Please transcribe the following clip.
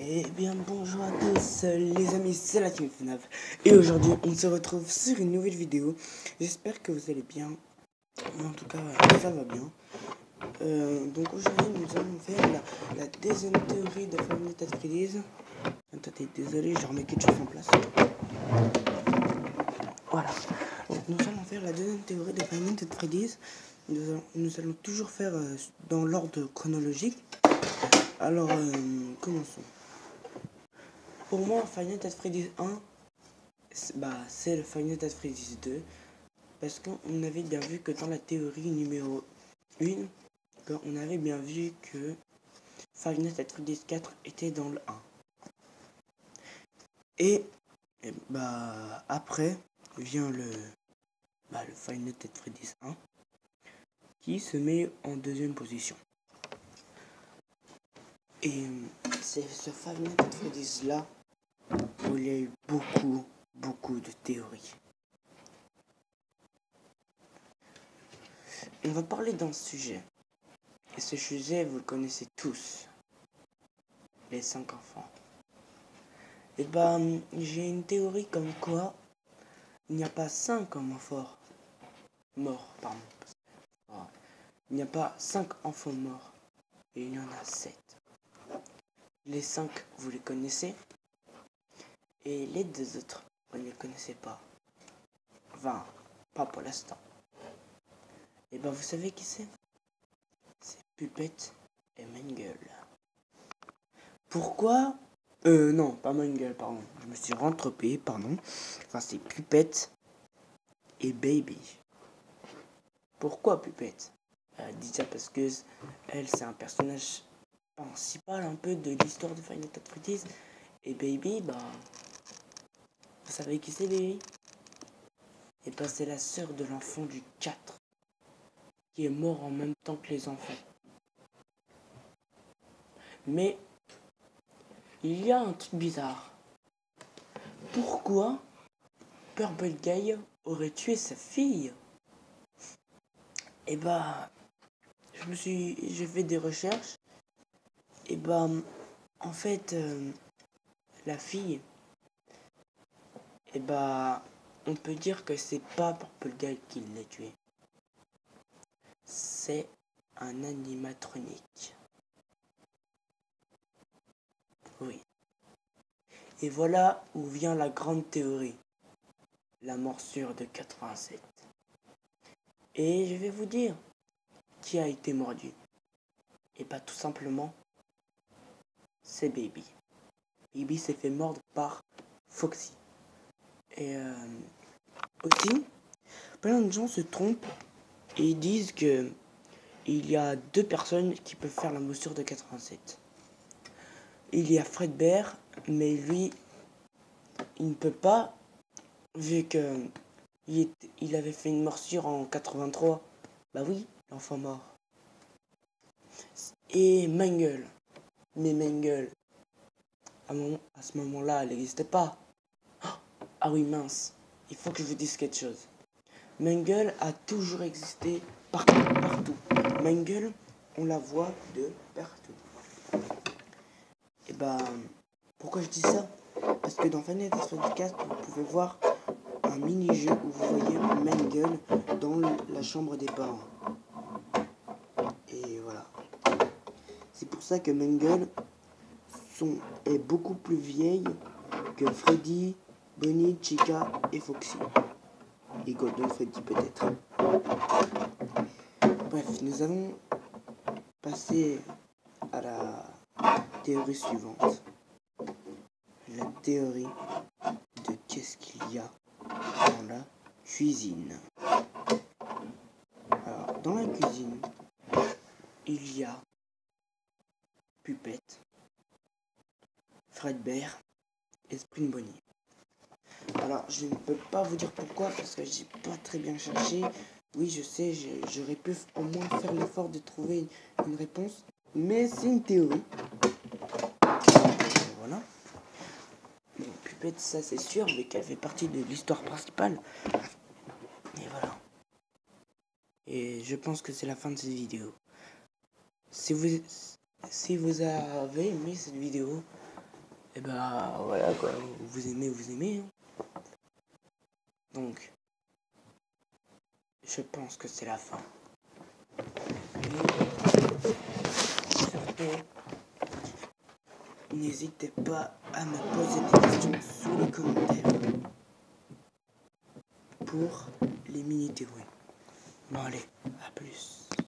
Eh bien bonjour à tous les amis, c'est la Team FNAF et aujourd'hui on se retrouve sur une nouvelle vidéo. J'espère que vous allez bien, en tout cas ça va bien. Donc aujourd'hui nous allons faire la deuxième théorie de Five Nights at Freddy's. Attendez, désolé, je remets quelque chose en place. Voilà, donc nous allons faire la deuxième théorie de Five Nights at Freddy's. Nous allons toujours faire dans l'ordre chronologique. Alors commençons. Pour moi, Five Nights at Freddy's 1, c'est le Five Nights at Freddy's 2. Parce qu'on avait bien vu que dans la théorie numéro 1, on avait bien vu que Five Nights at Freddy's 4 était dans le 1. Et après vient le Five Nights at Freddy's 1 qui se met en deuxième position. Et c'est ce Five Nights at Freddy's là où il y a eu beaucoup de théories. On va parler d'un sujet. Et ce sujet, vous le connaissez tous. Les 5 enfants. Et j'ai une théorie comme quoi il n'y a pas 5 enfants morts. Il n'y a pas 5 enfants morts. Et il y en a 7. Les 5, vous les connaissez. Et les 2 autres, vous ne les connaissez pas. Enfin, pas pour l'instant. Et vous savez qui c'est? C'est Puppet et Mangle. Pourquoi non, pas Mangle, pardon. Je me suis rentrompé, pardon. Enfin, c'est Puppet et Baby. Pourquoi Puppet? Déjà parce que elle, c'est un personnage principal un peu de l'histoire de Five Nights at Freddy's. Et Baby, vous savez qui c'est Baby? Et c'est la sœur de l'enfant du 4 qui est mort en même temps que les enfants. Mais il y a un truc bizarre. Pourquoi Purple Guy aurait tué sa fille? Et j'ai fait des recherches. Et en fait, la fille, on peut dire que c'est pas Purple Guy qui l'a tué. C'est un animatronique. Oui. Et voilà où vient la grande théorie. La morsure de 87. Et je vais vous dire qui a été mordu. Et tout simplement, c'est Baby. Baby s'est fait mordre par Foxy. Et aussi, plein de gens se trompent et ils disent que il y a 2 personnes qui peuvent faire la morsure de 87. Il y a Fredbear, mais lui, il ne peut pas, vu que il avait fait une morsure en 83. Bah oui, l'enfant mort. Et Mangle. Mais Mangle, à ce moment-là, elle n'existait pas. Ah oui, mince. Il faut que je vous dise quelque chose. Mangle a toujours existé partout. Mangle, on la voit de partout. Et pourquoi je dis ça? Parce que dans Five Nights at Freddy's 4, vous pouvez voir un mini-jeu où vous voyez Mangle dans la chambre des parents. Et voilà. C'est pour ça que Mangle est beaucoup plus vieille que Freddy, Bonnie, Chica et Foxy. Et Golden Freddy peut-être. Bref, nous allons passer à la théorie suivante. La théorie de qu'est-ce qu'il y a dans la cuisine. Alors, dans la cuisine, il y a Puppet, Fredbear et Spring Bonnie. Alors, je ne peux pas vous dire pourquoi, parce que j'ai pas très bien cherché. Oui, je sais, j'aurais pu au moins faire l'effort de trouver une réponse, mais c'est une théorie. Voilà. Bon, Puppet, ça c'est sûr, mais qu'elle fait partie de l'histoire principale. Et voilà. Et je pense que c'est la fin de cette vidéo. Si vous avez aimé cette vidéo, Et bah voilà quoi, vous aimez. Hein. Donc, je pense que c'est la fin. Et surtout, n'hésitez pas à me poser des questions sous les commentaires pour les mini-théories. Bon allez, à plus.